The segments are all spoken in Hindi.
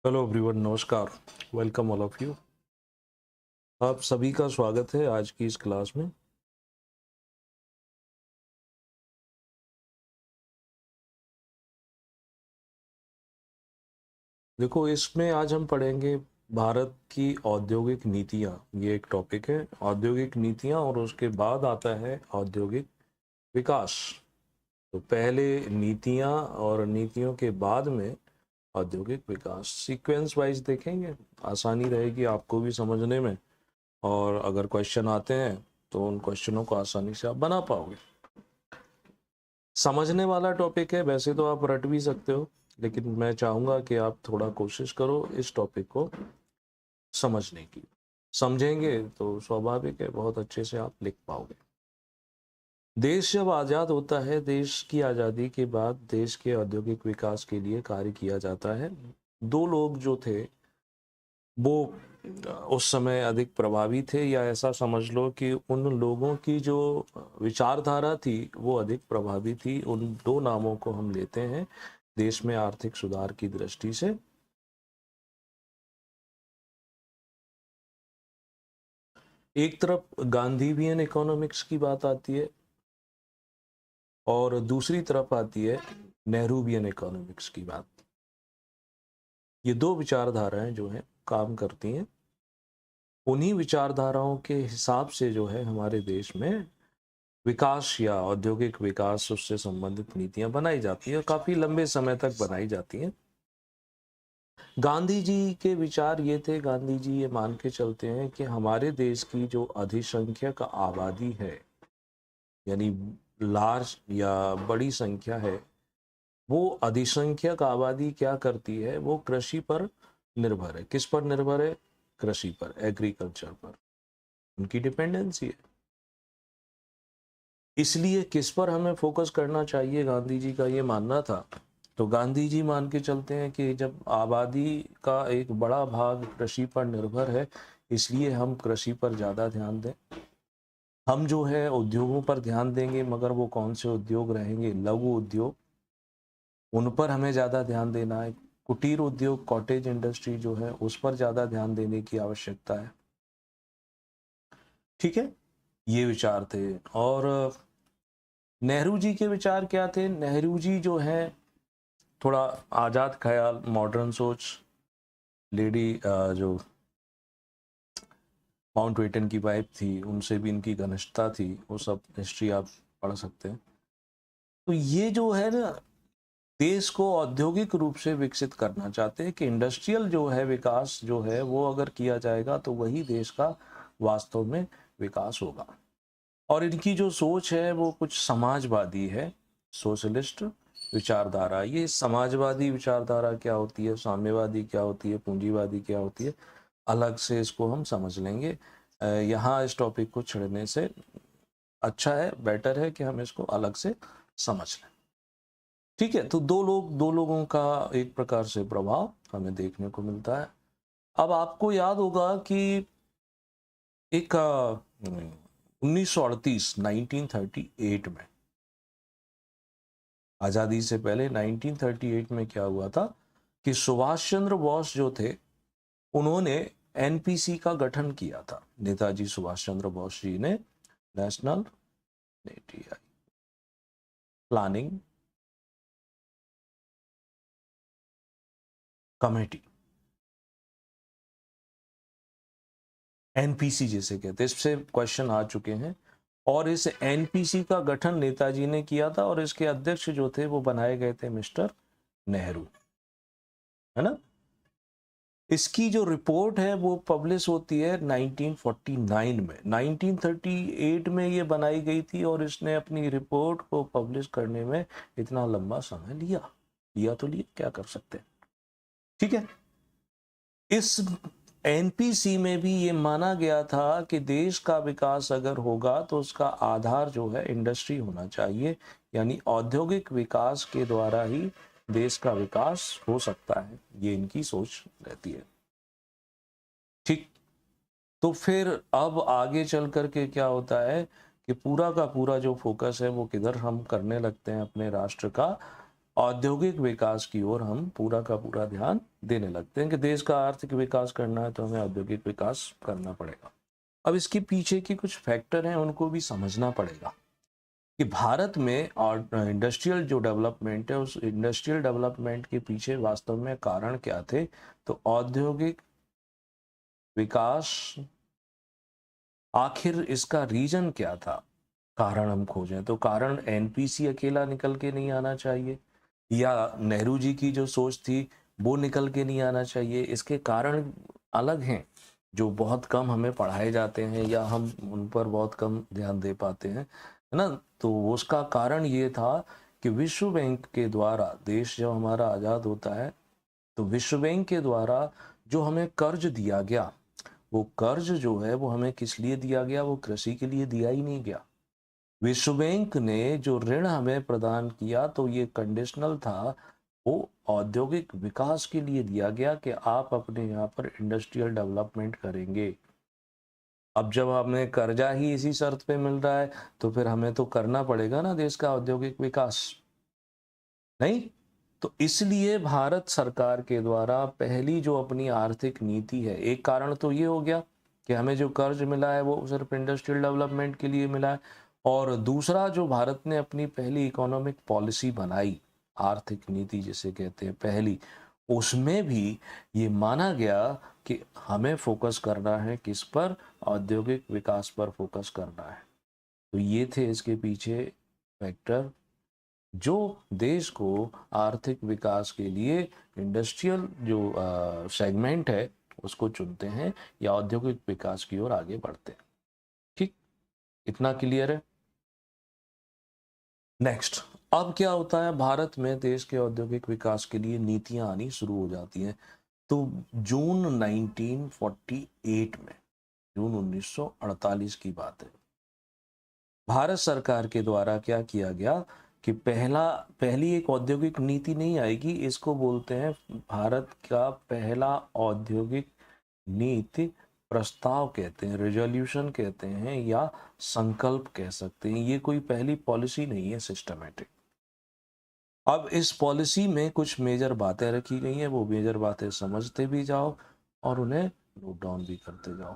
हेलो एवरीवन, नमस्कार। Welcome all of you. आप सभी का स्वागत है आज की इस क्लास में। देखो, इसमें आज हम पढ़ेंगे भारत की औद्योगिक नीतियाँ। ये एक टॉपिक है, औद्योगिक नीतियाँ, और उसके बाद आता है औद्योगिक विकास। तो पहले नीतियाँ और नीतियों के बाद में औद्योगिक विकास, सीक्वेंस वाइज देखेंगे। आसानी रहेगी आपको भी समझने में, और अगर क्वेश्चन आते हैं तो उन क्वेश्चनों को आसानी से आप बना पाओगे। समझने वाला टॉपिक है, वैसे तो आप रट भी सकते हो, लेकिन मैं चाहूंगा कि आप थोड़ा कोशिश करो इस टॉपिक को समझने की। समझेंगे तो स्वाभाविक है बहुत अच्छे से आप लिख पाओगे। देश जब आज़ाद होता है, देश की आज़ादी के बाद देश के औद्योगिक विकास के लिए कार्य किया जाता है। दो लोग जो थे वो उस समय अधिक प्रभावी थे, या ऐसा समझ लो कि उन लोगों की जो विचारधारा थी वो अधिक प्रभावी थी। उन दो नामों को हम लेते हैं देश में आर्थिक सुधार की दृष्टि से। एक तरफ गांधीवियन इकोनॉमिक्स की बात आती है, और दूसरी तरफ आती है नेहरूवियन इकोनॉमिक्स की बात। ये दो विचारधाराएं जो हैं काम करती हैं। उन्हीं विचारधाराओं के हिसाब से जो है हमारे देश में विकास या औद्योगिक विकास, उससे संबंधित नीतियां बनाई जाती है और काफी लंबे समय तक बनाई जाती हैं। गांधी जी के विचार ये थे, गांधी जी ये मान के चलते हैं कि हमारे देश की जो अधिसंख्यक आबादी है, यानी लार्ज या बड़ी संख्या है, वो अधिसंख्यक आबादी क्या करती है, वो कृषि पर निर्भर है। किस पर निर्भर है? कृषि पर, एग्रीकल्चर पर उनकी डिपेंडेंसी है। इसलिए किस पर हमें फोकस करना चाहिए, गांधी जी का ये मानना था। तो गांधी जी मान के चलते हैं कि जब आबादी का एक बड़ा भाग कृषि पर निर्भर है, इसलिए हम कृषि पर ज़्यादा ध्यान दें। हम जो है उद्योगों पर ध्यान देंगे, मगर वो कौन से उद्योग रहेंगे? लघु उद्योग, उन पर हमें ज़्यादा ध्यान देना है। कुटीर उद्योग, कॉटेज इंडस्ट्री जो है, उस पर ज़्यादा ध्यान देने की आवश्यकता है। ठीक है, ये विचार थे। और नेहरू जी के विचार क्या थे? नेहरू जी जो है थोड़ा आज़ाद ख्याल, मॉडर्न सोच, लेडी जो माउंटबेटन की वाइफ थी, उनसे भी इनकी घनिष्ठता थी, वो सब हिस्ट्री आप पढ़ सकते हैं। तो ये जो है ना, देश को औद्योगिक रूप से विकसित करना चाहते हैं कि इंडस्ट्रियल जो है विकास जो है वो अगर किया जाएगा तो वही देश का वास्तव में विकास होगा। और इनकी जो सोच है वो कुछ समाजवादी है, सोशलिस्ट विचारधारा। ये समाजवादी विचारधारा क्या होती है, साम्यवादी क्या होती है, पूंजीवादी क्या होती है, अलग से इसको हम समझ लेंगे। यहाँ इस टॉपिक को छेड़ने से अच्छा है, बेटर है कि हम इसको अलग से समझ लें। ठीक है, तो दो लोगों का एक प्रकार से प्रभाव हमें देखने को मिलता है। अब आपको याद होगा कि एक 1938 1938 में, आज़ादी से पहले 1938 में क्या हुआ था कि सुभाष चंद्र बोस जो थे, उन्होंने एनपीसी का गठन किया था। नेताजी सुभाष चंद्र बोस जी ने नेशनल प्लानिंग कमेटी, एनपीसी जिसे कहते हैं, इससे क्वेश्चन आ चुके हैं। और इस एनपीसी का गठन नेताजी ने किया था, और इसके अध्यक्ष जो थे वो बनाए गए थे मिस्टर नेहरू, है ना। इसकी जो रिपोर्ट है वो पब्लिश होती है 1949 में। 1938 में ये बनाई गई थी, और इसने अपनी रिपोर्ट को पब्लिश करने में इतना लंबा समय लिया। लिया तो लिया, क्या कर सकते हैं। ठीक है, इस एनपीसी में भी ये माना गया था कि देश का विकास अगर होगा तो उसका आधार जो है इंडस्ट्री होना चाहिए, यानी औद्योगिक विकास के द्वारा ही देश का विकास हो सकता है। ये इनकी सोच रहती है। ठीक, तो फिर अब आगे चल करके क्या होता है कि पूरा का पूरा जो फोकस है वो किधर हम करने लगते हैं अपने राष्ट्र का, औद्योगिक विकास की ओर हम पूरा का पूरा ध्यान देने लगते हैं कि देश का आर्थिक विकास करना है तो हमें औद्योगिक विकास करना पड़ेगा। अब इसके पीछे की कुछ फैक्टर हैं, उनको भी समझना पड़ेगा कि भारत में और इंडस्ट्रियल जो डेवलपमेंट है, उस इंडस्ट्रियल डेवलपमेंट के पीछे वास्तव में कारण क्या थे। तो औद्योगिक विकास, आखिर इसका रीजन क्या था, कारण हम खोजें तो कारण एनपीसी अकेला निकल के नहीं आना चाहिए, या नेहरू जी की जो सोच थी वो निकल के नहीं आना चाहिए। इसके कारण अलग हैं जो बहुत कम हमें पढ़ाए जाते हैं या हम उन पर बहुत कम ध्यान दे पाते हैं, है ना। तो उसका कारण ये था कि विश्व बैंक के द्वारा देश जब हमारा आज़ाद होता है तो विश्व बैंक के द्वारा जो हमें कर्ज दिया गया, वो कर्ज जो है वो हमें किस लिए दिया गया, वो कृषि के लिए दिया ही नहीं गया। विश्व बैंक ने जो ऋण हमें प्रदान किया तो ये कंडीशनल था, वो औद्योगिक विकास के लिए दिया गया कि आप अपने यहाँ पर इंडस्ट्रियल डेवलपमेंट करेंगे। अब जब हमें कर्जा ही इसी शर्त पे मिल रहा है तो फिर हमें तो करना पड़ेगा ना देश का औद्योगिक विकास, नहीं। तो इसलिए भारत सरकार के द्वारा पहली जो अपनी आर्थिक नीति है, एक कारण तो ये हो गया कि हमें जो कर्ज मिला है वो सिर्फ इंडस्ट्रियल डेवलपमेंट के लिए मिला है, और दूसरा जो भारत ने अपनी पहली इकोनॉमिक पॉलिसी बनाई, आर्थिक नीति जिसे कहते हैं पहली, उसमें भी ये माना गया कि हमें फोकस करना है किस पर, औद्योगिक विकास पर फोकस करना है। तो ये थे इसके पीछे फैक्टर जो देश को आर्थिक विकास के लिए इंडस्ट्रियल जो सेगमेंट है उसको चुनते हैं या औद्योगिक विकास की ओर आगे बढ़ते हैं। ठीक, इतना क्लियर है। नेक्स्ट, अब क्या होता है, भारत में देश के औद्योगिक विकास के लिए नीतियां आनी शुरू हो जाती हैं। तो जून 1948 में, जून 1948 की बात है, भारत सरकार के द्वारा क्या किया गया कि पहली एक औद्योगिक नीति नहीं आएगी, इसको बोलते हैं भारत का पहला औद्योगिक नीति प्रस्ताव कहते हैं, रेजोल्यूशन कहते हैं, या संकल्प कह सकते हैं। ये कोई पहली पॉलिसी नहीं है सिस्टमेटिक। अब इस पॉलिसी में कुछ मेजर बातें रखी गई हैं, वो मेजर बातें समझते भी जाओ और उन्हें नोट डाउन भी करते जाओ।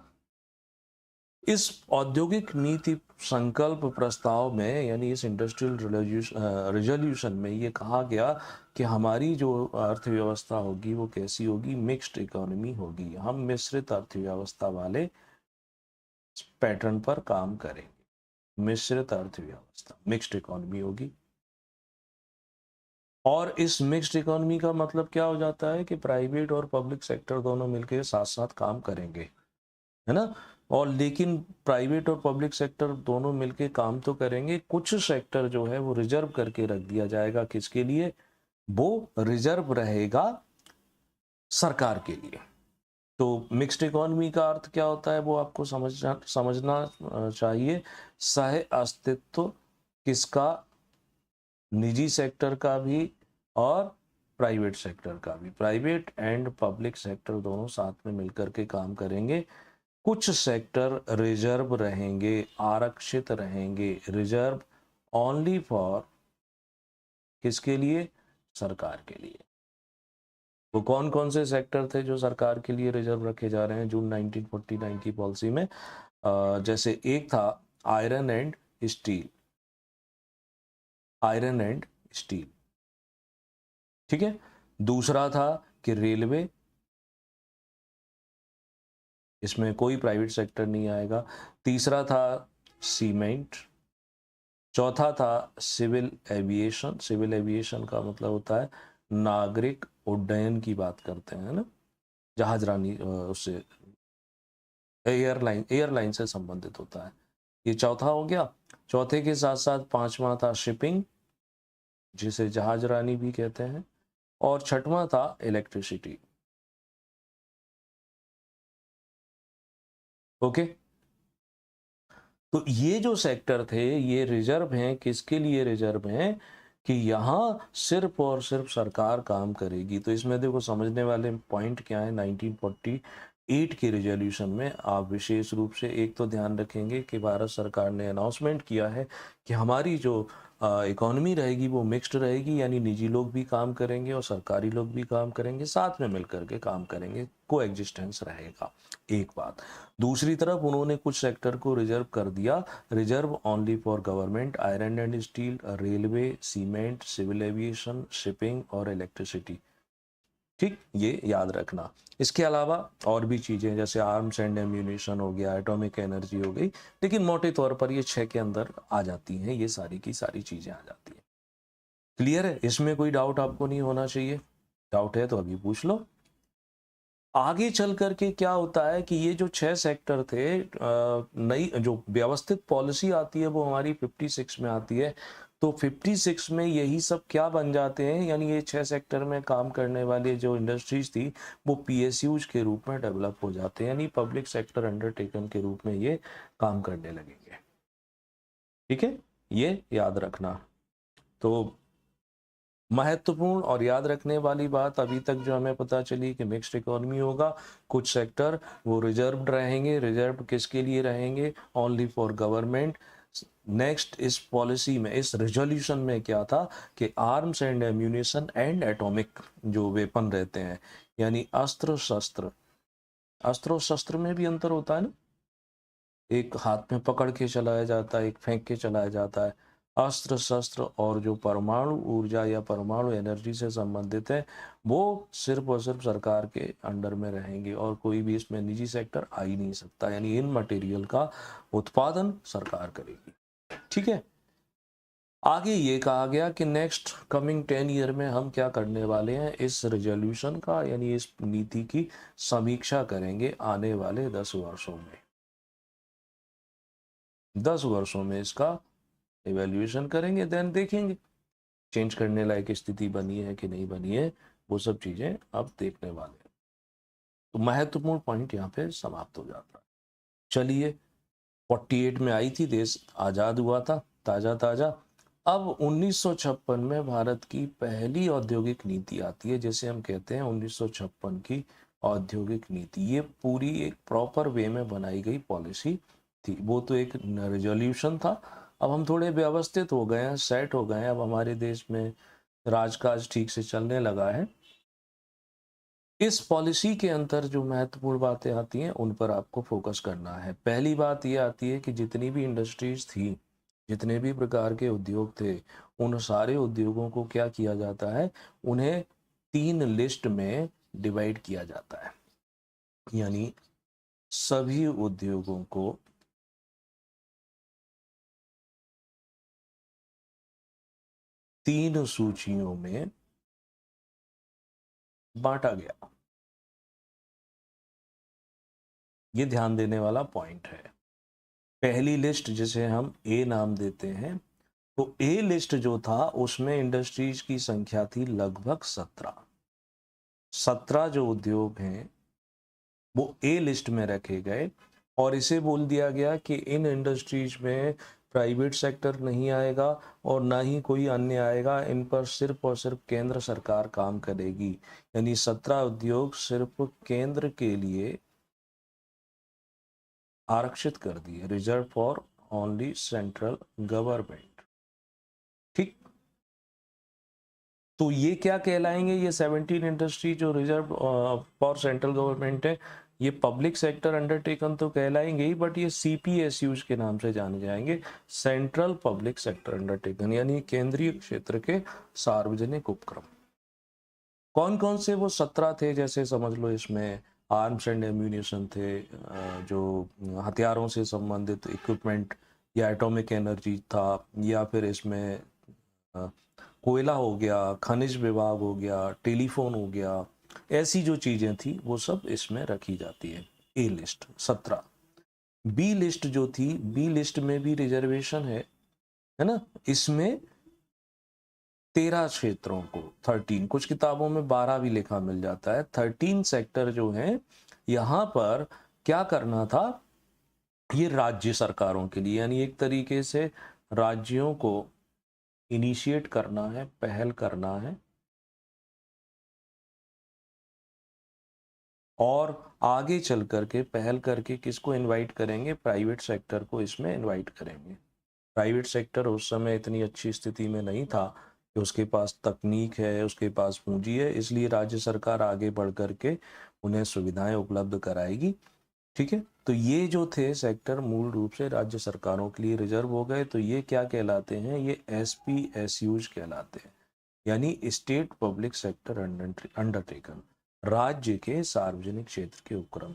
इस औद्योगिक नीति संकल्प प्रस्ताव में, यानी इस इंडस्ट्रियल रेजोल्यूशन में ये कहा गया कि हमारी जो अर्थव्यवस्था होगी वो कैसी होगी, मिक्स्ड इकोनॉमी होगी। हम मिश्रित अर्थव्यवस्था वाले पैटर्न पर काम करेंगे। मिश्रित अर्थव्यवस्था, मिक्स्ड इकोनॉमी होगी। और इस मिक्स्ड इकोनॉमी का मतलब क्या हो जाता है कि प्राइवेट और पब्लिक सेक्टर दोनों मिलकर साथ साथ काम करेंगे, है ना। और लेकिन प्राइवेट और पब्लिक सेक्टर दोनों मिलके काम तो करेंगे, कुछ सेक्टर जो है वो रिजर्व करके रख दिया जाएगा। किसके लिए? वो रिजर्व रहेगा सरकार के लिए। तो मिक्स्ड इकोनॉमी का अर्थ क्या होता है वो आपको समझना चाहिए। सह अस्तित्व किसका? निजी सेक्टर का भी और प्राइवेट सेक्टर का भी। प्राइवेट एंड पब्लिक सेक्टर दोनों साथ में मिलकर के काम करेंगे। कुछ सेक्टर रिजर्व रहेंगे, आरक्षित रहेंगे। रिजर्व ओनली फॉर किसके लिए? सरकार के लिए। वो कौन कौन से सेक्टर थे जो सरकार के लिए रिजर्व रखे जा रहे हैं जून 1949 की पॉलिसी में? जैसे एक था iron and steel, iron and steel, ठीक है। दूसरा था कि रेलवे, इसमें कोई प्राइवेट सेक्टर नहीं आएगा। तीसरा था सीमेंट। चौथा था सिविल एविएशन। सिविल एविएशन का मतलब होता है नागरिक उड्डयन की बात करते हैं ना, जहाजरानी, उससे एयरलाइन से संबंधित होता है। ये चौथा हो गया। चौथे के साथ साथ पांचवा था शिपिंग, जिसे जहाजरानी भी कहते हैं, और छठवां था इलेक्ट्रिसिटी। ओके, तो ये जो सेक्टर थे ये रिजर्व हैं। किसके लिए रिजर्व हैं? कि यहाँ सिर्फ और सिर्फ सरकार काम करेगी। तो इसमें देखो समझने वाले पॉइंट क्या है। 1948 के रिजोल्यूशन में आप विशेष रूप से एक तो ध्यान रखेंगे कि भारत सरकार ने अनाउंसमेंट किया है कि हमारी जो इकोनॉमी रहेगी वो मिक्स्ड रहेगी, यानी निजी लोग भी काम करेंगे और सरकारी लोग भी काम करेंगे, साथ में मिलकर के काम करेंगे, को एग्जिस्टेंस रहेगा। एक बात। दूसरी तरफ उन्होंने कुछ सेक्टर को रिजर्व कर दिया, reserve only for government, iron and steel, railway, cement, civil aviation, shipping और इलेक्ट्रिसिटी। ठीक, ये याद रखना। इसके अलावा और भी चीज़ें जैसे आर्म्स एंड एम्यूनिशन हो गया, एटॉमिक एनर्जी हो गई, लेकिन मोटे तौर पर ये 6 के अंदर आ जाती हैं, ये सारी की सारी चीज़ें आ जाती हैं। क्लियर है? इसमें कोई डाउट आपको नहीं होना चाहिए। डाउट है तो अभी पूछ लो। आगे चल करके क्या होता है कि ये जो 6 सेक्टर थे, नई जो व्यवस्थित पॉलिसी आती है वो हमारी 56 में आती है। तो 56 में यही सब क्या बन जाते हैं, यानी ये 6 सेक्टर में काम करने वाले जो इंडस्ट्रीज थी वो पीएसयूज के रूप में डेवलप हो जाते हैं, यानी पब्लिक सेक्टर अंडरटेकन के रूप में ये काम करने लगेंगे। ठीक है, ये याद रखना। तो महत्वपूर्ण और याद रखने वाली बात अभी तक जो हमें पता चली कि मिक्स्ड इकोनॉमी होगा, कुछ सेक्टर वो रिजर्व्ड रहेंगे। रिजर्व किसके लिए रहेंगे? Only for government. नेक्स्ट, इस पॉलिसी में, इस रेजोल्यूशन में क्या था कि arms and ammunition and atomic जो वेपन रहते हैं, यानी अस्त्र शस्त्र, अस्त्र शस्त्र में भी अंतर होता है ना, एक हाथ में पकड़ के चलाया जाता है, एक फेंक के चलाया जाता है। अस्त्र शस्त्र और जो परमाणु ऊर्जा या परमाणु एनर्जी से संबंधित है वो सिर्फ और सिर्फ सरकार के अंडर में रहेंगे और कोई भी इसमें निजी सेक्टर आ ही नहीं सकता, यानी इन मटेरियल का उत्पादन सरकार करेगी। ठीक है, आगे ये कहा गया कि नेक्स्ट कमिंग 10 ईयर में हम क्या करने वाले हैं, इस रेजोल्यूशन का यानी इस नीति की समीक्षा करेंगे आने वाले 10 वर्षों में। 10 वर्षों में इसका इवेल्युएशन करेंगे, देन देखेंगे चेंज करने लायक स्थिति बनी है कि नहीं बनी है, वो सब चीजें अब देखने वाले हैं। तो महत्वपूर्ण पॉइंट यहाँ पे समाप्त हो जाता है। चलिए, 48 में आई थी, देश आजाद हुआ था ताजा ताजा। अब 1956 में भारत की पहली औद्योगिक नीति आती है, जैसे हम कहते हैं 1956 की औद्योगिक नीति। ये पूरी एक प्रॉपर वे में बनाई गई पॉलिसी थी, वो तो एक रेजोल्यूशन था। अब हम थोड़े व्यवस्थित हो गए हैं, सेट हो गए हैं, अब हमारे देश में राजकाज ठीक से चलने लगा है। इस पॉलिसी के अंदर जो महत्वपूर्ण बातें आती हैं उन पर आपको फोकस करना है। पहली बात ये आती है कि जितनी भी इंडस्ट्रीज थी, जितने भी प्रकार के उद्योग थे, उन सारे उद्योगों को क्या किया जाता है, उन्हें 3 लिस्ट में डिवाइड किया जाता है, यानी सभी उद्योगों को 3 सूचियों में बांटा गया। ये ध्यान देने वाला पॉइंट है। पहली लिस्ट जिसे हम ए नाम देते हैं, तो ए लिस्ट जो था उसमें इंडस्ट्रीज की संख्या थी लगभग 17 जो उद्योग हैं वो ए लिस्ट में रखे गए और इसे बोल दिया गया कि इन इंडस्ट्रीज में प्राइवेट सेक्टर नहीं आएगा और ना ही कोई अन्य आएगा, इन पर सिर्फ और सिर्फ केंद्र सरकार काम करेगी। यानी 17 उद्योग सिर्फ केंद्र के लिए आरक्षित कर दिए, reserve for only central government. ठीक, तो ये क्या कहलाएंगे, ये 17 इंडस्ट्री जो रिजर्व फॉर सेंट्रल गवर्नमेंट है, ये पब्लिक सेक्टर अंडरटेकन तो कहलाएंगे ही, बट ये सीपीएसयूज के नाम से जाने जाएंगे, सेंट्रल पब्लिक सेक्टर अंडरटेकन, यानी केंद्रीय क्षेत्र के सार्वजनिक उपक्रम। कौन कौन से वो 17 थे, जैसे समझ लो इसमें आर्म्स एंड एम्यूनिशन थे, जो हथियारों से संबंधित इक्विपमेंट, या एटॉमिक एनर्जी था, या फिर इसमें कोयला हो गया, खनिज विभाग हो गया, टेलीफोन हो गया, ऐसी जो चीजें थी वो सब इसमें रखी जाती है। ए लिस्ट 17। बी लिस्ट जो थी, बी लिस्ट में भी रिजर्वेशन है ना, इसमें 13 क्षेत्रों को, 13, कुछ किताबों में 12 भी लिखा मिल जाता है, 13 सेक्टर जो है, यहां पर क्या करना था, ये राज्य सरकारों के लिए, यानी एक तरीके से राज्यों को इनिशिएट करना है, पहल करना है, और आगे चल करके पहल करके किसको इनवाइट करेंगे, प्राइवेट सेक्टर को इसमें इनवाइट करेंगे। प्राइवेट सेक्टर उस समय इतनी अच्छी स्थिति में नहीं था कि उसके पास तकनीक है, उसके पास पूंजी है, इसलिए राज्य सरकार आगे बढ़ करके उन्हें सुविधाएं उपलब्ध कराएगी। ठीक है, तो ये जो थे सेक्टर मूल रूप से राज्य सरकारों के लिए रिजर्व हो गए। तो ये क्या कहलाते हैं? ये SPSUs कहलाते हैं, यानी स्टेट पब्लिक सेक्टर अंडरटेकन, राज्य के सार्वजनिक क्षेत्र के उपक्रम।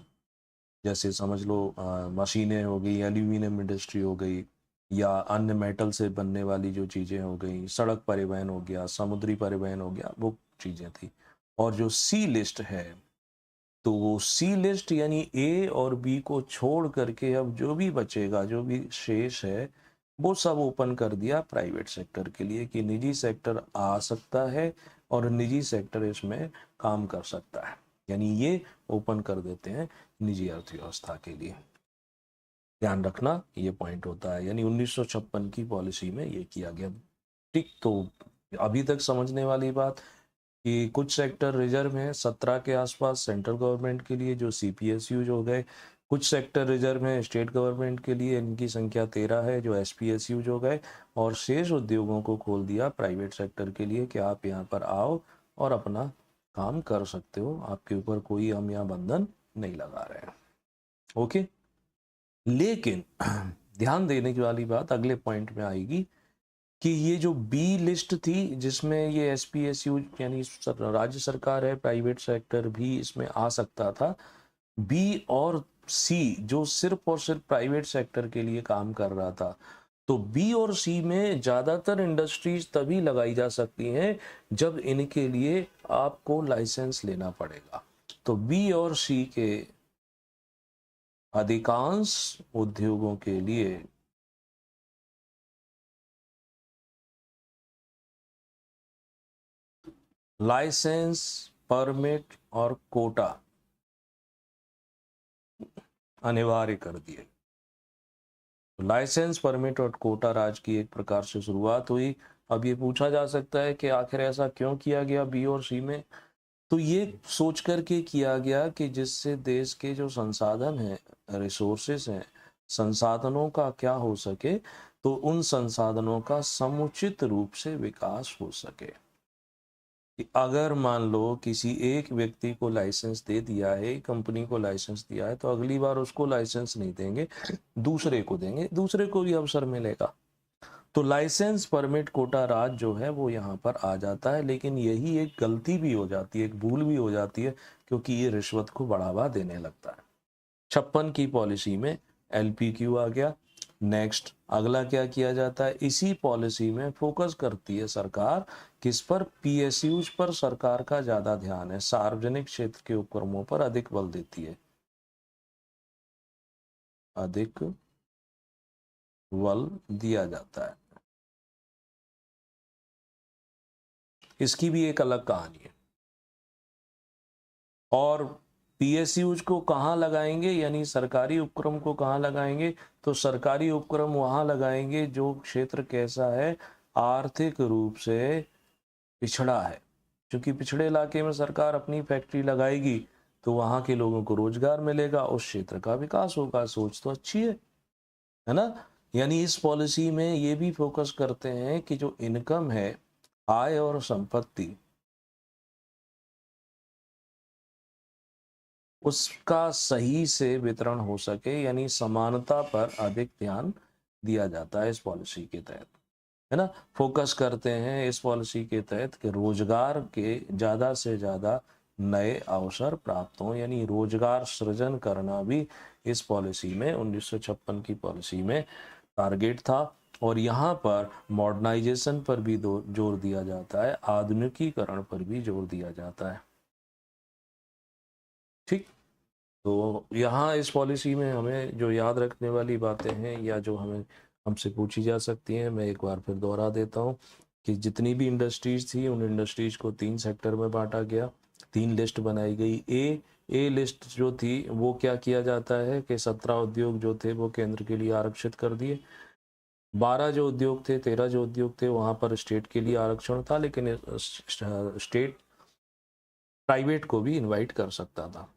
जैसे समझ लो मशीनें हो गई, एल्यूमिनियम इंडस्ट्री हो गई, या अन्य मेटल से बनने वाली जो चीज़ें हो गई, सड़क परिवहन हो गया, समुद्री परिवहन हो गया, वो चीज़ें थी। और जो सी लिस्ट है, तो वो सी लिस्ट यानी ए और बी को छोड़ करके अब जो भी बचेगा, जो भी शेष है, वो सब ओपन कर दिया प्राइवेट सेक्टर के लिए कि निजी सेक्टर आ सकता है और निजी सेक्टर इसमें काम कर सकता है। यानी ये ओपन कर देते हैं निजी अर्थव्यवस्था के लिए। ध्यान रखना ये पॉइंट होता है, यानी 1956 की पॉलिसी में ये किया गया। ठीक, तो अभी तक समझने वाली बात कि कुछ सेक्टर रिजर्व हैं 17 के आसपास सेंट्रल गवर्नमेंट के लिए, जो CPSUs हो गए। कुछ सेक्टर रिजर्व हैं स्टेट गवर्नमेंट के लिए, इनकी संख्या 13 है, जो SPSUs हो गए। और शेष उद्योगों को खोल दिया प्राइवेट सेक्टर के लिए कि आप यहाँ पर आओ और अपना काम कर सकते हो, आपके ऊपर कोई हम यहाँ बंधन नहीं लगा रहे हैं। ओके, लेकिन ध्यान देने की वाली बात अगले पॉइंट में आएगी कि ये जो बी लिस्ट थी, जिसमें ये SPSU यानी राज्य सरकार है, प्राइवेट सेक्टर भी इसमें आ सकता था। बी और सी जो सिर्फ और सिर्फ प्राइवेट सेक्टर के लिए काम कर रहा था, तो बी और सी में ज्यादातर इंडस्ट्रीज तभी लगाई जा सकती हैं जब इनके लिए आपको लाइसेंस लेना पड़ेगा। तो बी और सी के अधिकांश उद्योगों के लिए लाइसेंस, परमिट और कोटा अनिवार्य कर दिए। लाइसेंस, परमिट और कोटा राज की एक प्रकार से शुरुआत हुई। अब ये पूछा जा सकता है कि आखिर ऐसा क्यों किया गया बी और सी में? तो ये सोच करके किया गया कि जिससे देश के जो संसाधन हैं, रिसोर्सेस हैं, संसाधनों का क्या हो सके, तो उन संसाधनों का समुचित रूप से विकास हो सके। कि अगर मान लो किसी एक व्यक्ति को लाइसेंस दे दिया है, कंपनी को लाइसेंस दिया है, तो अगली बार उसको लाइसेंस नहीं देंगे, दूसरे को देंगे, दूसरे को भी अवसर मिलेगा। तो लाइसेंस, परमिट, कोटा राज जो है वो यहाँ पर आ जाता है। लेकिन यही एक गलती भी हो जाती है, एक भूल भी हो जाती है, क्योंकि ये रिश्वत को बढ़ावा देने लगता है। 56 की पॉलिसी में LPQ आ गया। नेक्स्ट अगला क्या किया जाता है? इसी पॉलिसी में फोकस करती है सरकार, किस पर? PSUs पर सरकार का ज्यादा ध्यान है, सार्वजनिक क्षेत्र के उपक्रमों पर अधिक बल देती है, अधिक बल दिया जाता है। इसकी भी एक अलग कहानी है। और PSUs को कहाँ लगाएंगे, यानी सरकारी उपक्रम को कहाँ लगाएंगे? तो सरकारी उपक्रम वहां लगाएंगे जो क्षेत्र कैसा है, आर्थिक रूप से पिछड़ा है। क्योंकि पिछड़े इलाके में सरकार अपनी फैक्ट्री लगाएगी तो वहां के लोगों को रोजगार मिलेगा, उस क्षेत्र का विकास होगा। सोच तो अच्छी है ना? यानी इस पॉलिसी में ये भी फोकस करते हैं कि जो इनकम है, आय और संपत्ति, उसका सही से वितरण हो सके, यानी समानता पर अधिक ध्यान दिया जाता है इस पॉलिसी के तहत, है ना? फोकस करते हैं इस पॉलिसी के तहत कि रोजगार के ज्यादा से ज्यादा नए अवसर प्राप्त हों, यानी रोजगार सृजन करना भी इस पॉलिसी में 1956 की पॉलिसी में टारगेट था। और यहाँ पर मॉडर्नाइजेशन पर भी जोर दिया जाता है, आधुनिकीकरण पर भी जोर दिया जाता है। ठीक, तो यहाँ इस पॉलिसी में हमें जो याद रखने वाली बातें हैं, या जो हमें हमसे पूछी जा सकती हैं, मैं एक बार फिर दोहरा देता हूँ कि जितनी भी इंडस्ट्रीज थी, उन इंडस्ट्रीज को 3 सेक्टर में बांटा गया, 3 लिस्ट बनाई गई। ए लिस्ट जो थी वो क्या किया जाता है कि 17 उद्योग जो थे वो केंद्र के लिए आरक्षित कर दिए। 12 जो उद्योग थे, 13 जो उद्योग थे, वहाँ पर स्टेट के लिए आरक्षण था, लेकिन स्टेट प्राइवेट को भी इन्वाइट कर सकता था।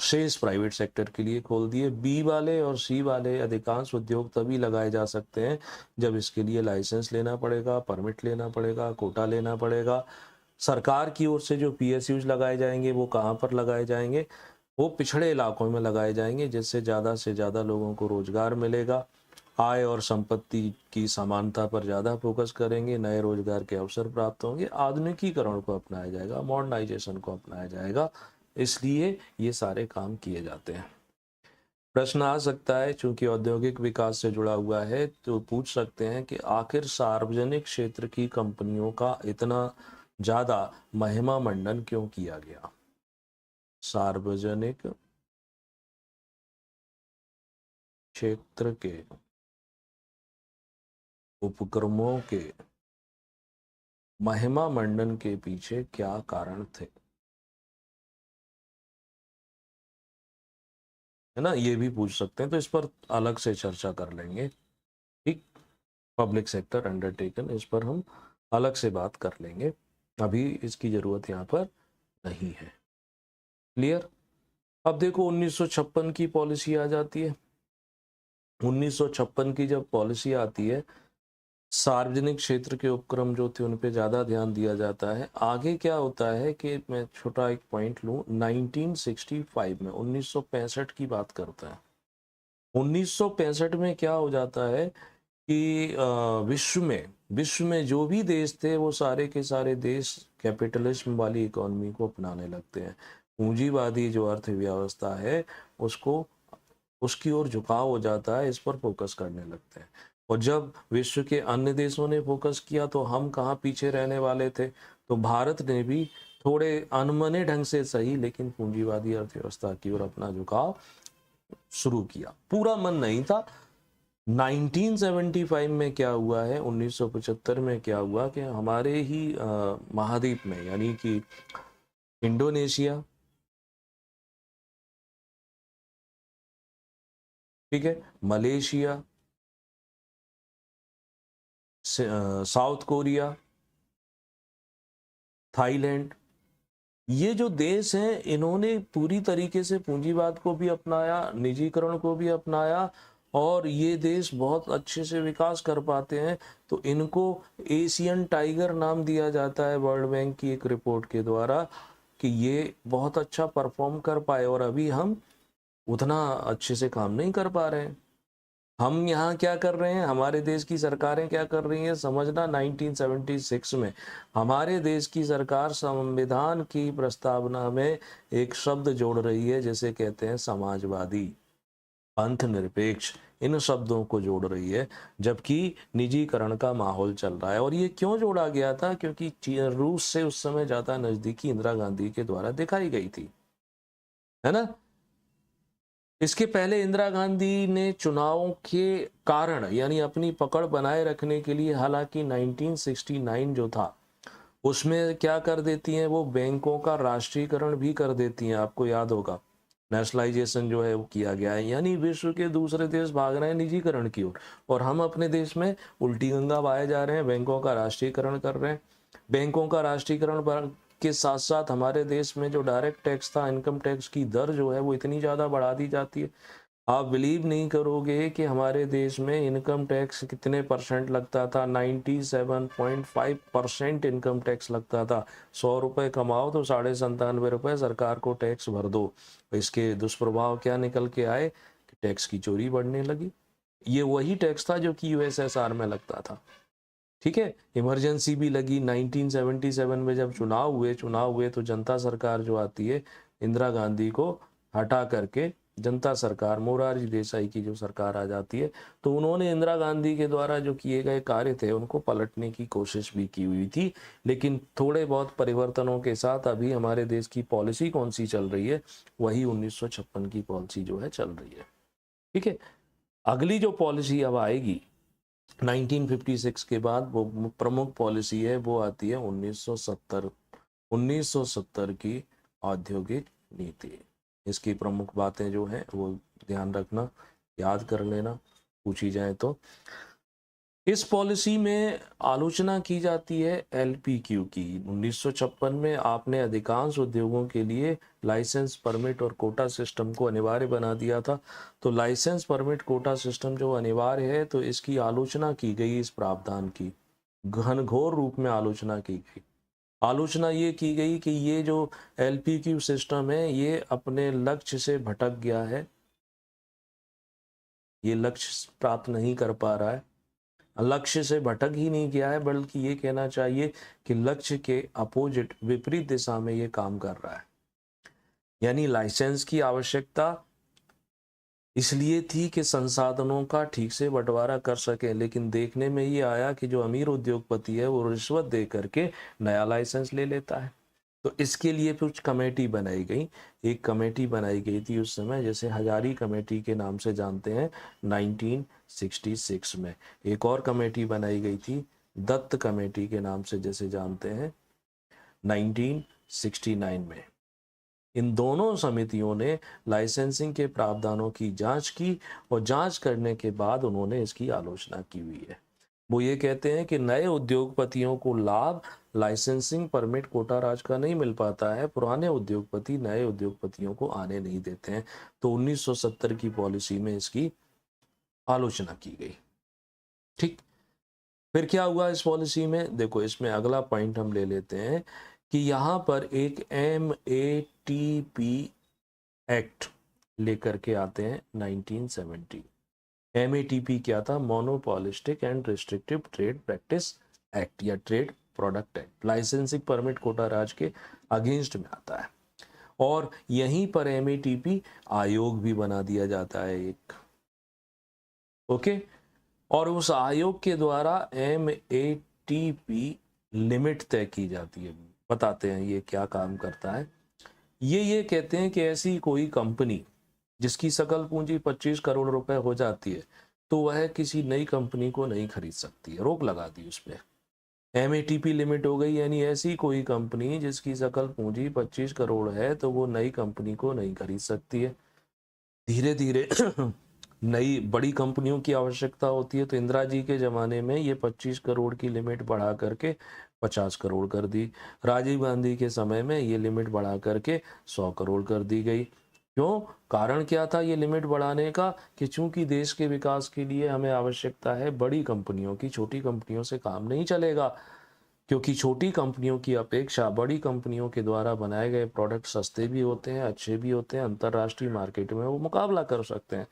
शेष प्राइवेट सेक्टर के लिए खोल दिए। बी वाले और सी वाले अधिकांश उद्योग तभी लगाए जा सकते हैं जब इसके लिए लाइसेंस लेना पड़ेगा, परमिट लेना पड़ेगा, कोटा लेना पड़ेगा। सरकार की ओर से जो PSUs लगाए जाएंगे वो कहाँ पर लगाए जाएंगे? वो पिछड़े इलाकों में लगाए जाएंगे, जिससे ज़्यादा से ज़्यादा लोगों को रोजगार मिलेगा। आय और संपत्ति की समानता पर ज़्यादा फोकस करेंगे, नए रोजगार के अवसर प्राप्त होंगे, आधुनिकीकरण को अपनाया जाएगा, मॉडर्नाइजेशन को अपनाया जाएगा। इसलिए ये सारे काम किए जाते हैं। प्रश्न आ सकता है, चूंकि औद्योगिक विकास से जुड़ा हुआ है, तो पूछ सकते हैं कि आखिर सार्वजनिक क्षेत्र की कंपनियों का इतना ज़्यादा महिमा मंडन क्यों किया गया? सार्वजनिक क्षेत्र के उपक्रमों के महिमा मंडन के पीछे क्या कारण थे? है ना, ये भी पूछ सकते हैं, तो इस पर अलग से चर्चा कर लेंगे। ठीक, पब्लिक सेक्टर अंडरटेकन, इस पर हम अलग से बात कर लेंगे, अभी इसकी जरूरत यहाँ पर नहीं है। क्लियर? अब देखो 1956 की पॉलिसी आ जाती है। 1956 की जब पॉलिसी आती है, सार्वजनिक क्षेत्र के उपक्रम जो थे उन पे ज़्यादा ध्यान दिया जाता है। आगे क्या होता है कि मैं छोटा एक पॉइंट लूँ, 1965 में 1965 की बात करता है। 1965 में क्या हो जाता है कि विश्व में जो भी देश थे वो सारे के सारे देश कैपिटलिज्म वाली इकोनॉमी को अपनाने लगते हैं। पूंजीवादी जो अर्थव्यवस्था है उसको उसकी ओर झुकाव हो जाता है, इस पर फोकस करने लगते हैं। और जब विश्व के अन्य देशों ने फोकस किया तो हम कहाँ पीछे रहने वाले थे? तो भारत ने भी थोड़े अनमने ढंग से सही, लेकिन पूंजीवादी अर्थव्यवस्था की ओर अपना झुकाव शुरू किया। पूरा मन नहीं था। 1975 में क्या हुआ है, 1975 में क्या हुआ कि हमारे ही महाद्वीप में, यानी कि इंडोनेशिया, ठीक है, मलेशिया, साउथ कोरिया, थाईलैंड, ये जो देश हैं इन्होंने पूरी तरीके से पूंजीवाद को भी अपनाया, निजीकरण को भी अपनाया, और ये देश बहुत अच्छे से विकास कर पाते हैं। तो इनको एशियन टाइगर नाम दिया जाता है वर्ल्ड बैंक की एक रिपोर्ट के द्वारा, कि ये बहुत अच्छा परफॉर्म कर पाए, और अभी हम उतना अच्छे से काम नहीं कर पा रहे हैं। हम यहाँ क्या कर रहे हैं, हमारे देश की सरकारें क्या कर रही हैं, समझना। 1976 में हमारे देश की सरकार संविधान की प्रस्तावना में एक शब्द जोड़ रही है, जिसे कहते हैं समाजवादी, पंथ निरपेक्ष, इन शब्दों को जोड़ रही है, जबकि निजीकरण का माहौल चल रहा है। और ये क्यों जोड़ा गया था? क्योंकि रूस से उस समय ज्यादा नजदीकी इंदिरा गांधी के द्वारा दिखाई गई थी, है ना। इसके पहले इंदिरा गांधी ने चुनावों के कारण, यानी अपनी पकड़ बनाए रखने के लिए, हालांकि 1969 जो था उसमें क्या कर देती हैं वो, बैंकों का राष्ट्रीयकरण भी कर देती हैं। आपको याद होगा, नेशनलाइजेशन जो है वो किया गया है। यानी विश्व के दूसरे देश भाग रहे हैं निजीकरण की ओर, और हम अपने देश में उल्टी गंगा बहाए जा रहे हैं, बैंकों का राष्ट्रीयकरण कर रहे हैं। बैंकों का राष्ट्रीयकरण के साथ साथ हमारे देश में जो डायरेक्ट टैक्स था, इनकम टैक्स की दर जो है वो इतनी ज़्यादा बढ़ा दी जाती है। आप बिलीव नहीं करोगे कि हमारे देश में इनकम टैक्स कितने परसेंट लगता था? 97.5% इनकम टैक्स लगता था। 100 रुपये कमाओ तो 97.5 रुपये सरकार को टैक्स भर दो। इसके दुष्प्रभाव क्या निकल के आए कि टैक्स की चोरी बढ़ने लगी। ये वही टैक्स था जो कि USSR में लगता था, ठीक है। इमरजेंसी भी लगी 1977 में, जब चुनाव हुए तो जनता सरकार जो आती है, इंदिरा गांधी को हटा करके जनता सरकार, मोरारजी देसाई की जो सरकार आ जाती है, तो उन्होंने इंदिरा गांधी के द्वारा जो किए गए कार्य थे उनको पलटने की कोशिश भी की हुई थी। लेकिन थोड़े बहुत परिवर्तनों के साथ अभी हमारे देश की पॉलिसी कौन सी चल रही है, वही 1956 की पॉलिसी जो है चल रही है, ठीक है। अगली जो पॉलिसी अब आएगी 1956 के बाद, वो प्रमुख पॉलिसी है, वो आती है 1970 की औद्योगिक नीति। इसकी प्रमुख बातें जो हैं वो ध्यान रखना, याद कर लेना, पूछी जाए तो। इस पॉलिसी में आलोचना की जाती है एलपीक्यू की। 1956 में आपने अधिकांश उद्योगों के लिए लाइसेंस, परमिट और कोटा सिस्टम को अनिवार्य बना दिया था। तो लाइसेंस, परमिट, कोटा सिस्टम जो अनिवार्य है, तो इसकी आलोचना की गई, इस प्रावधान की घनघोर रूप में आलोचना की गई। आलोचना ये की गई कि ये जो एलपीक्यू सिस्टम है ये अपने लक्ष्य से भटक गया है, ये लक्ष्य प्राप्त नहीं कर पा रहा है। लक्ष्य से भटक ही नहीं गया है, बल्कि ये कहना चाहिए कि लक्ष्य के अपोजिट, विपरीत दिशा में ये काम कर रहा है। यानी लाइसेंस की आवश्यकता इसलिए थी कि संसाधनों का ठीक से बंटवारा कर सके, लेकिन देखने में ये आया कि जो अमीर उद्योगपति है वो रिश्वत दे करके नया लाइसेंस ले लेता है। तो इसके लिए कुछ कमेटी बनाई गई। एक कमेटी बनाई गई थी उस समय, जैसे हजारी कमेटी के नाम से जानते हैं 1966 में। एक और कमेटी बनाई गई थी दत्त कमेटी के नाम से जैसे जानते हैं 1969 में। इन दोनों समितियों ने लाइसेंसिंग के प्रावधानों की जांच की और जांच करने के बाद उन्होंने इसकी आलोचना की हुई है। वो ये कहते हैं कि नए उद्योगपतियों को लाभ लाइसेंसिंग, परमिट, कोटा राज का नहीं मिल पाता है। पुराने उद्योगपति नए उद्योगपतियों को आने नहीं देते हैं। तो 1970 की पॉलिसी में इसकी आलोचना की गई। ठीक, फिर क्या हुआ इस पॉलिसी में? देखो, इसमें अगला पॉइंट हम ले लेते हैं कि यहाँ पर एक MATP एक्ट लेकर के आते हैं 1970। MATP क्या था? Monopolistic and restrictive trade practice act या trade product act. Licensing, permit, quota Raj के अगेंस्ट में आता है। और यहीं पर MATP आयोग भी बना दिया जाता है एक, ओके। और उस आयोग के द्वारा MATP लिमिट तय की जाती है। बताते हैं ये क्या काम करता है। ये कहते हैं कि ऐसी कोई कंपनी जिसकी सकल पूंजी 25 करोड़ रुपए हो जाती है, तो वह किसी नई कंपनी को नहीं खरीद सकती है। रोक लगा दी उस पर। MATP लिमिट हो गई, यानी ऐसी कोई कंपनी जिसकी सकल पूंजी 25 करोड़ है तो वो नई कंपनी को नहीं खरीद सकती है। धीरे धीरे नई बड़ी कंपनियों की आवश्यकता होती है, तो इंदिरा जी के ज़माने में ये 25 करोड़ की लिमिट बढ़ा करके 50 करोड़ कर दी। राजीव गांधी के समय में ये लिमिट बढ़ा करके 100 करोड़ कर दी गई। क्यों? कारण क्या था ये लिमिट बढ़ाने का? कि चूंकि देश के विकास के लिए हमें आवश्यकता है बड़ी कंपनियों की, छोटी कंपनियों से काम नहीं चलेगा। क्योंकि छोटी कंपनियों की अपेक्षा बड़ी कंपनियों के द्वारा बनाए गए प्रोडक्ट सस्ते भी होते हैं, अच्छे भी होते हैं, अंतर्राष्ट्रीय मार्केट में वो मुकाबला कर सकते हैं।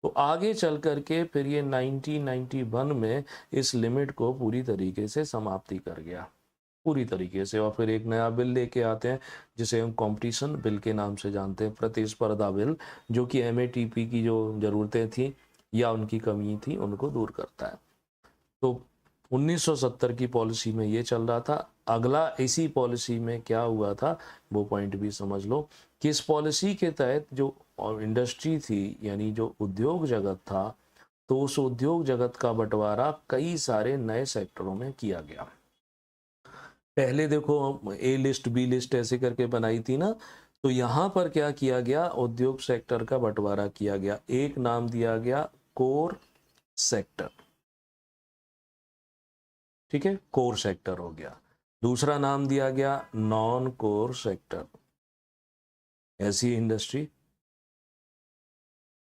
तो आगे चल करके फिर ये 1991 में इस लिमिट को पूरी तरीके से समाप्ति कर गया, पूरी तरीके से। और फिर एक नया बिल लेके आते हैं जिसे हम कंपटीशन बिल के नाम से जानते हैं, प्रतिस्पर्धा बिल, जो कि MATP की जो ज़रूरतें थी या उनकी कमी थी उनको दूर करता है। तो 1970 की पॉलिसी में ये चल रहा था। अगला इसी पॉलिसी में क्या हुआ था वो पॉइंट भी समझ लो कि इस पॉलिसी के तहत जो इंडस्ट्री थी, यानी जो उद्योग जगत था, तो उस उद्योग जगत का बंटवारा कई सारे नए सेक्टरों में किया गया। पहले देखो A लिस्ट, B लिस्ट ऐसे करके बनाई थी ना, तो यहाँ पर क्या किया गया? उद्योग सेक्टर का बंटवारा किया गया। एक नाम दिया गया कोर सेक्टर, ठीक है, कोर सेक्टर हो गया। दूसरा नाम दिया गया नॉन कोर सेक्टर, ऐसी इंडस्ट्री,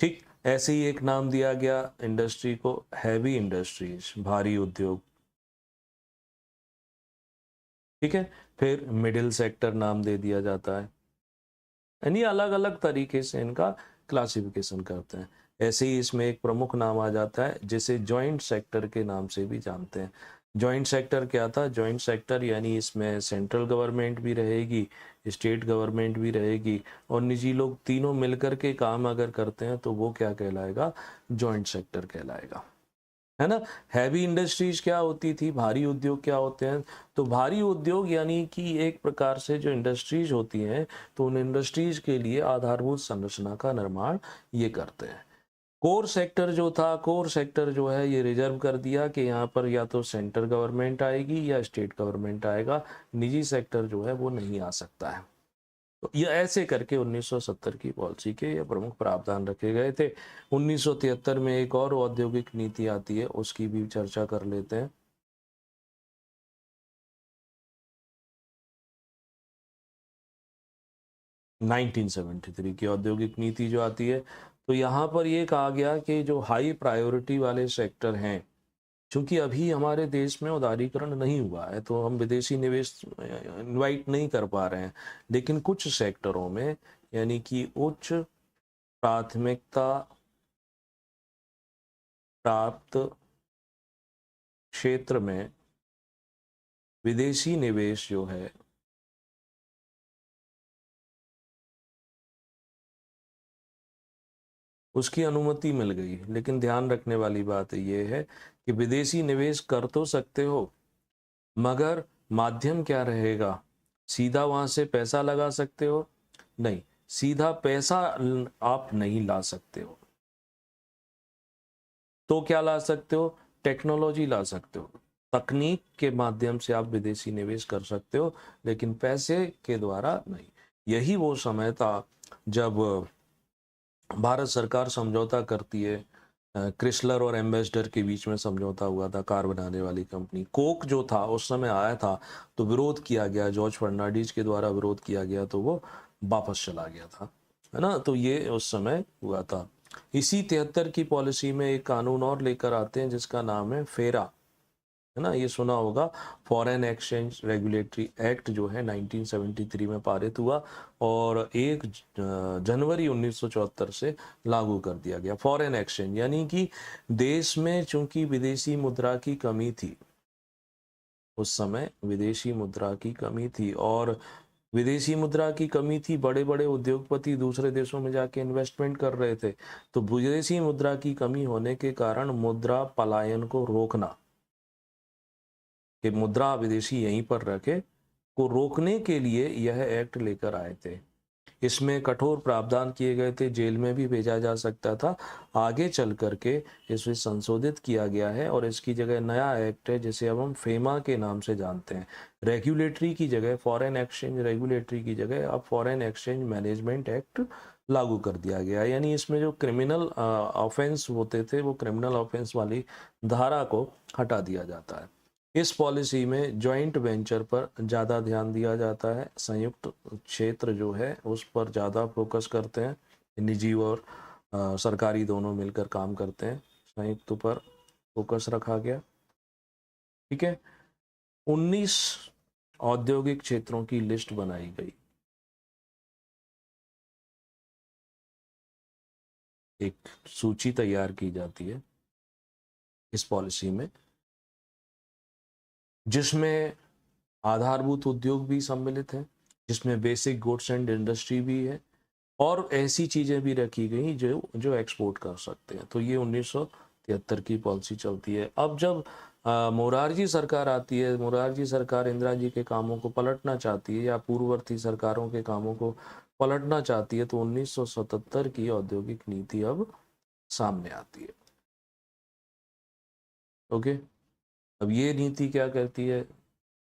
ठीक। ऐसे ही एक नाम दिया गया इंडस्ट्री को हैवी इंडस्ट्रीज, भारी उद्योग, ठीक है। फिर मिडिल सेक्टर नाम दे दिया जाता है। यानी अलग अलग तरीके से इनका क्लासिफिकेशन करते हैं। ऐसे ही इसमें एक प्रमुख नाम आ जाता है जिसे जॉइंट सेक्टर के नाम से भी जानते हैं। जॉइंट सेक्टर क्या था? जॉइंट सेक्टर यानी इसमें सेंट्रल गवर्नमेंट भी रहेगी, स्टेट गवर्नमेंट भी रहेगी और निजी लोग, तीनों मिलकर के काम अगर करते हैं तो वो क्या कहलाएगा? जॉइंट सेक्टर कहलाएगा, है ना। हैवी इंडस्ट्रीज क्या होती थी? भारी उद्योग क्या होते हैं? तो भारी उद्योग यानी कि एक प्रकार से जो इंडस्ट्रीज होती हैं, तो उन इंडस्ट्रीज के लिए आधारभूत संरचना का निर्माण ये करते हैं। कोर सेक्टर जो था, कोर सेक्टर जो है ये रिजर्व कर दिया कि यहाँ पर या तो सेंट्रल गवर्नमेंट आएगी या स्टेट गवर्नमेंट आएगा, निजी सेक्टर जो है वो नहीं आ सकता है। तो ये ऐसे करके 1970 की पॉलिसी के ये प्रमुख प्रावधान रखे गए थे। 1973 में एक और औद्योगिक नीति आती है, उसकी भी चर्चा कर लेते हैं। नाइनटीन 1973 की औद्योगिक नीति जो आती है, तो यहाँ पर ये कहा गया कि जो हाई प्रायोरिटी वाले सेक्टर हैं, क्योंकि अभी हमारे देश में उदारीकरण नहीं हुआ है तो हम विदेशी निवेश इनवाइट नहीं कर पा रहे हैं, लेकिन कुछ सेक्टरों में यानी कि उच्च प्राथमिकता प्राप्त क्षेत्र में विदेशी निवेश जो है उसकी अनुमति मिल गई। लेकिन ध्यान रखने वाली बात ये है कि विदेशी निवेश कर तो सकते हो, मगर माध्यम क्या रहेगा? सीधा वहां से पैसा लगा सकते हो? नहीं, सीधा पैसा आप नहीं ला सकते हो। तो क्या ला सकते हो? टेक्नोलॉजी ला सकते हो। तकनीक के माध्यम से आप विदेशी निवेश कर सकते हो, लेकिन पैसे के द्वारा नहीं। यही वो समय था जब भारत सरकार समझौता करती है, क्रिसलर और एम्बेसडर के बीच में समझौता हुआ था, कार बनाने वाली कंपनी। कोक जो था उस समय आया था तो विरोध किया गया, जॉर्ज फर्नांडीज के द्वारा विरोध किया गया, तो वो वापस चला गया था, है ना। तो ये उस समय हुआ था। इसी 73 की पॉलिसी में एक कानून और लेकर आते हैं जिसका नाम है फेरा, है ना, ये सुना होगा। फॉरेन एक्सचेंज रेगुलेटरी एक्ट जो है 1973 में पारित हुआ और 1 जनवरी 1974 से लागू कर दिया गया। फॉरेन एक्सचेंज यानी कि देश में चूंकि विदेशी मुद्रा की कमी थी, उस समय विदेशी मुद्रा की कमी थी और विदेशी मुद्रा की कमी थी, बड़े बड़े उद्योगपति दूसरे देशों में जाके इन्वेस्टमेंट कर रहे थे। तो विदेशी मुद्रा की कमी होने के कारण मुद्रा पलायन को रोकना, कि मुद्रा विदेशी यहीं पर रखे, को रोकने के लिए यह एक्ट लेकर आए थे। इसमें कठोर प्रावधान किए गए थे, जेल में भी भेजा जा सकता था। आगे चल करके इसे संशोधित किया गया है और इसकी जगह नया एक्ट है जिसे अब हम फेमा के नाम से जानते हैं। रेगुलेटरी की जगह, फॉरेन एक्सचेंज रेगुलेटरी की जगह अब फॉरेन एक्सचेंज मैनेजमेंट एक्ट लागू कर दिया गया। यानी इसमें जो क्रिमिनल ऑफेंस होते थे, वो क्रिमिनल ऑफेंस वाली धारा को हटा दिया जाता है। इस पॉलिसी में जॉइंट वेंचर पर ज़्यादा ध्यान दिया जाता है। संयुक्त क्षेत्र जो है उस पर ज़्यादा फोकस करते हैं। निजी और सरकारी दोनों मिलकर काम करते हैं। संयुक्त पर फोकस रखा गया। ठीक है। 19 औद्योगिक क्षेत्रों की लिस्ट बनाई गई। एक सूची तैयार की जाती है इस पॉलिसी में, जिसमें आधारभूत उद्योग भी सम्मिलित हैं, जिसमें बेसिक गुड्स एंड इंडस्ट्री भी है और ऐसी चीज़ें भी रखी गई जो जो एक्सपोर्ट कर सकते हैं। तो ये 1973 की पॉलिसी चलती है। अब जब मोरारजी सरकार आती है, मोरारजी सरकार इंदिरा जी के कामों को पलटना चाहती है या पूर्ववर्ती सरकारों के कामों को पलटना चाहती है, तो 1977 की औद्योगिक नीति अब सामने आती है। ओके, अब ये नीति क्या करती है?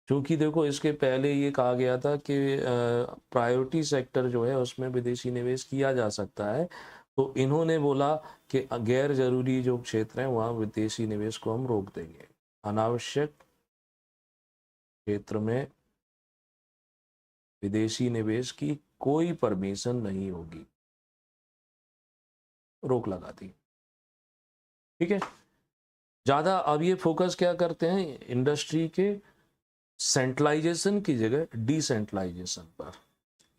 क्योंकि देखो, इसके पहले ये कहा गया था कि प्रायोरिटी सेक्टर जो है उसमें विदेशी निवेश किया जा सकता है, तो इन्होंने बोला कि गैर जरूरी जो क्षेत्र हैं वहाँ विदेशी निवेश को हम रोक देंगे। अनावश्यक क्षेत्र में विदेशी निवेश की कोई परमिशन नहीं होगी, रोक लगा दी। ठीक है। ज़्यादा अब ये फोकस क्या करते हैं? इंडस्ट्री के सेंट्रलाइजेशन की जगह डिसेंट्रलाइजेशन पर,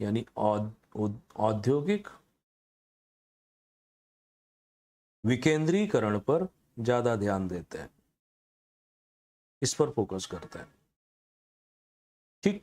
यानी औद्योगिक विकेंद्रीकरण पर ज्यादा ध्यान देते हैं, इस पर फोकस करते हैं। ठीक,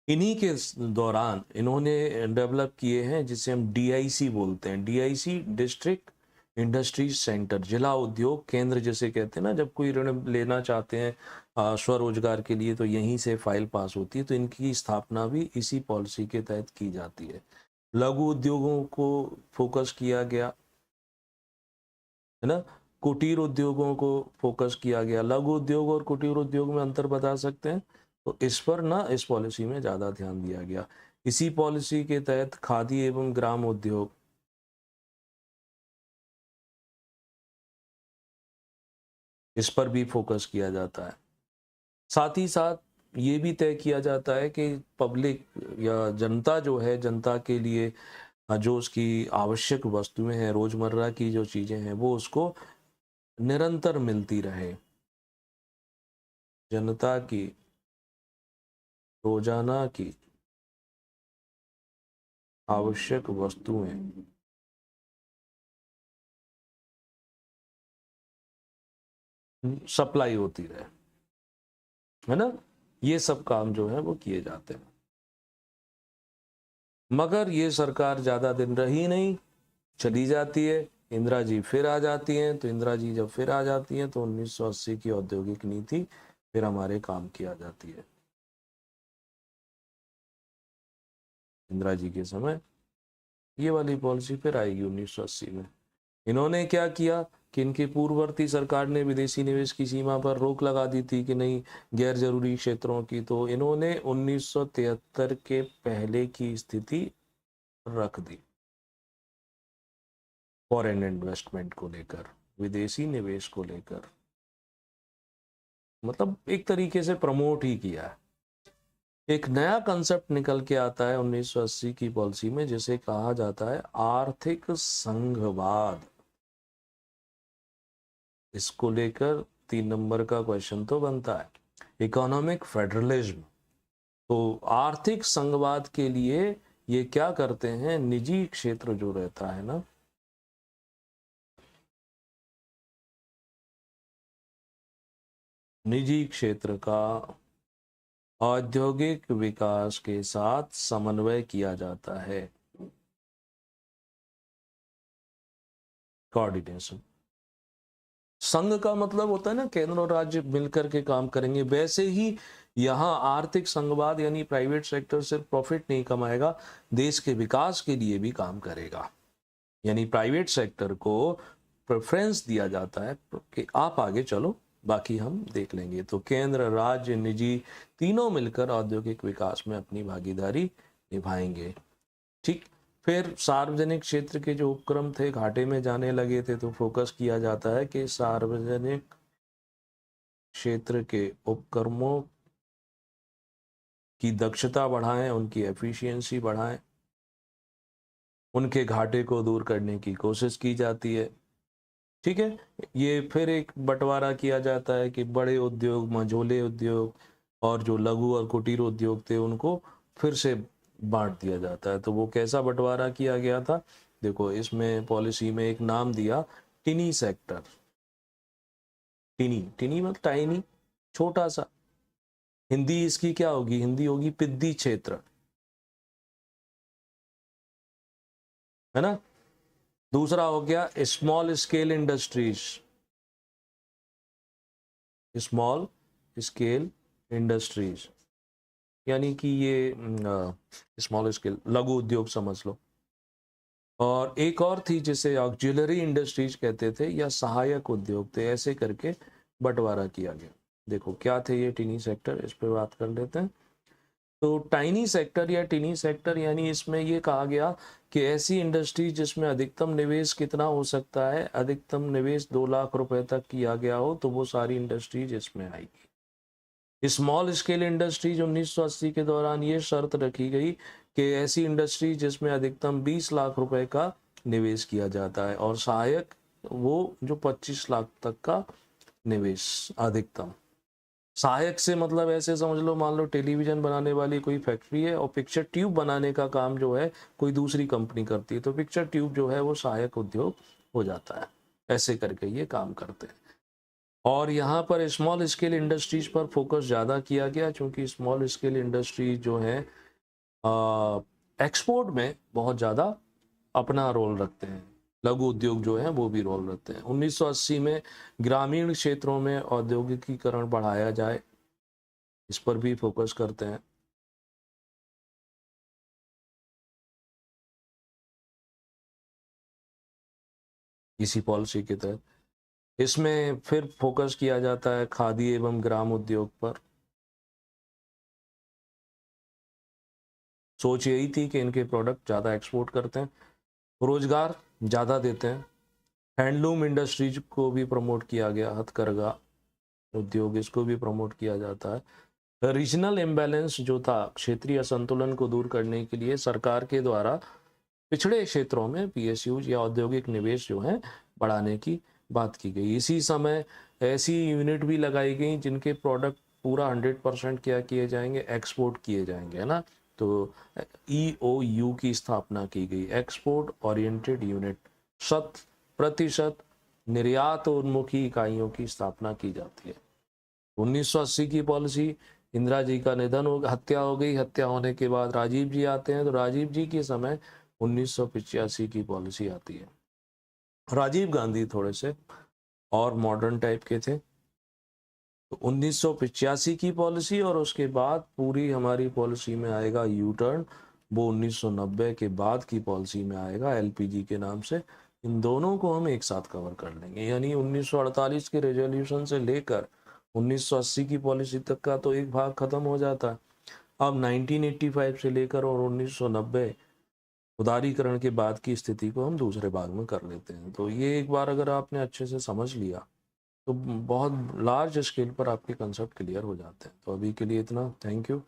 इन्हीं के दौरान इन्होंने डेवलप किए हैं जिसे हम डीआईसी बोलते हैं। डीआईसी डिस्ट्रिक्ट इंडस्ट्री सेंटर, जिला उद्योग केंद्र जिसे कहते हैं ना। जब कोई ऋण लेना चाहते हैं स्वरोजगार के लिए, तो यहीं से फाइल पास होती है। तो इनकी स्थापना भी इसी पॉलिसी के तहत की जाती है। लघु उद्योगों को फोकस किया गया, है ना। कुटीर उद्योगों को फोकस किया गया। लघु उद्योग और कुटीर उद्योग में अंतर बता सकते हैं, तो इस पर ना इस पॉलिसी में ज़्यादा ध्यान दिया गया। इसी पॉलिसी के तहत खादी एवं ग्राम उद्योग इस पर भी फोकस किया जाता है। साथ ही साथ ये भी तय किया जाता है कि पब्लिक या जनता जो है, जनता के लिए जो उसकी आवश्यक वस्तुएं हैं, रोजमर्रा की जो चीजें हैं, वो उसको निरंतर मिलती रहे। जनता की रोजाना की आवश्यक वस्तुएं सप्लाई होती रहे, है ना। ये सब काम जो है वो किए जाते हैं। मगर ये सरकार ज्यादा दिन रही नहीं, चली जाती है। इंदिरा जी फिर आ जाती हैं। तो इंदिरा जी जब फिर आ जाती हैं तो 1980 की औद्योगिक नीति फिर हमारे काम की आ जाती है। इंदिरा जी के समय ये वाली पॉलिसी फिर आएगी 1980 में। इन्होंने क्या किया कि इनकी पूर्ववर्ती सरकार ने विदेशी निवेश की सीमा पर रोक लगा दी थी कि नहीं, गैर जरूरी क्षेत्रों की। तो इन्होंने 1973 के पहले की स्थिति रख दी फॉरेन इन्वेस्टमेंट को लेकर, विदेशी निवेश को लेकर। मतलब एक तरीके से प्रमोट ही किया है। एक नया कंसेप्ट निकल के आता है 1980 की पॉलिसी में, जिसे कहा जाता है आर्थिक संघवाद। इसको लेकर 3 नंबर का क्वेश्चन तो बनता है, इकोनॉमिक फेडरलिज्म। तो आर्थिक संघवाद के लिए ये क्या करते हैं, निजी क्षेत्र जो रहता है ना, निजी क्षेत्र का औद्योगिक विकास के साथ समन्वय किया जाता है, कोऑर्डिनेशन। संघ का मतलब होता है ना, केंद्र और राज्य मिलकर के काम करेंगे। वैसे ही यहाँ आर्थिक संघवाद यानी प्राइवेट सेक्टर सिर्फ प्रॉफिट नहीं कमाएगा, देश के विकास के लिए भी काम करेगा। यानी प्राइवेट सेक्टर को प्रेफरेंस दिया जाता है कि आप आगे चलो, बाकी हम देख लेंगे। तो केंद्र, राज्य, निजी तीनों मिलकर औद्योगिक विकास में अपनी भागीदारी निभाएंगे। ठीक। फिर सार्वजनिक क्षेत्र के जो उपक्रम थे घाटे में जाने लगे थे, तो फोकस किया जाता है कि सार्वजनिक क्षेत्र के उपक्रमों की दक्षता बढ़ाएं, उनकी एफिशिएंसी बढ़ाएं, उनके घाटे को दूर करने की कोशिश की जाती है। ठीक है। ये फिर एक बंटवारा किया जाता है कि बड़े उद्योग, मझोले उद्योग और जो लघु और कुटीर उद्योग थे उनको फिर से बांट दिया जाता है। तो वो कैसा बंटवारा किया गया था, देखो इसमें पॉलिसी में एक नाम दिया, टिनी सेक्टर। टिनी, टिनी मतलब टाइनी, छोटा सा। हिंदी इसकी क्या होगी, हिंदी होगी पिद्दी क्षेत्र, है ना। दूसरा हो गया small scale industries, small scale industries यानी कि ये स्मॉल स्केल लघु उद्योग समझ लो। और एक और थी जिसे ऑक्सिलरी इंडस्ट्रीज कहते थे या सहायक उद्योग थे, ऐसे करके बंटवारा किया गया। देखो क्या थे ये टिनी सेक्टर, इस पर बात कर लेते हैं। तो टाइनी सेक्टर या टिनी सेक्टर यानी इसमें ये कहा गया कि ऐसी इंडस्ट्री जिसमें अधिकतम निवेश कितना हो सकता है, अधिकतम निवेश 2 लाख रुपए तक किया गया हो, तो वो सारी इंडस्ट्रीज इसमें आएगी। स्मॉल स्केल इंडस्ट्रीज 1980 के दौरान ये शर्त रखी गई कि ऐसी इंडस्ट्री जिसमें अधिकतम 20 लाख रुपए का निवेश किया जाता है, और सहायक वो जो 25 लाख तक का निवेश अधिकतम। सहायक से मतलब ऐसे समझ लो, मान लो टेलीविजन बनाने वाली कोई फैक्ट्री है और पिक्चर ट्यूब बनाने का काम जो है कोई दूसरी कंपनी करती है, तो पिक्चर ट्यूब जो है वो सहायक उद्योग हो जाता है। ऐसे करके ये काम करते हैं। और यहाँ पर स्मॉल स्केल इंडस्ट्रीज पर फोकस ज़्यादा किया गया, क्योंकि स्मॉल स्केल इंडस्ट्रीज जो है एक्सपोर्ट में बहुत ज़्यादा अपना रोल रखते हैं। लघु उद्योग जो है वो भी रोल रखते हैं। 1980 में ग्रामीण क्षेत्रों में औद्योगिकीकरण बढ़ाया जाए, इस पर भी फोकस करते हैं। इसी पॉलिसी के तहत इसमें फिर फोकस किया जाता है खादी एवं ग्राम उद्योग पर। सोच यही थी कि इनके प्रोडक्ट ज़्यादा एक्सपोर्ट करते हैं, रोजगार ज़्यादा देते हैं। हैंडलूम इंडस्ट्रीज को भी प्रमोट किया गया, हथकरघा उद्योग इसको भी प्रमोट किया जाता है। रीजनल इम्बैलेंस जो था, क्षेत्रीय असंतुलन को दूर करने के लिए सरकार के द्वारा पिछड़े क्षेत्रों में पीएसयूज या औद्योगिक निवेश जो है बढ़ाने की बात की गई। इसी समय ऐसी यूनिट भी लगाई गई जिनके प्रोडक्ट पूरा 100% क्या किए जाएंगे, एक्सपोर्ट किए जाएंगे, है ना। तो EOU की स्थापना की गई, एक्सपोर्ट ओरिएंटेड यूनिट। 100% निर्यात उन्मुखी इकाइयों की स्थापना की जाती है। 1980 की पॉलिसी, इंदिरा जी का निधन हो, हत्या हो गई। हत्या होने के बाद राजीव जी आते हैं, तो राजीव जी के समय 1985 की पॉलिसी आती है। राजीव गांधी थोड़े से और मॉडर्न टाइप के थे, तो 1985 की पॉलिसी, और उसके बाद पूरी हमारी पॉलिसी में आएगा यू टर्न, वो 1990 के बाद की पॉलिसी में आएगा LPG के नाम से। इन दोनों को हम एक साथ कवर कर लेंगे, यानी 1948 के रेजोल्यूशन से लेकर 1980 की पॉलिसी तक का तो एक भाग खत्म हो जाता है। अब 1985 से लेकर और 1990 उदारीकरण के बाद की स्थिति को हम दूसरे भाग में कर लेते हैं। तो ये एक बार अगर आपने अच्छे से समझ लिया तो बहुत लार्ज स्केल पर आपके कंसेप्ट क्लियर हो जाते हैं। तो अभी के लिए इतना, थैंक यू।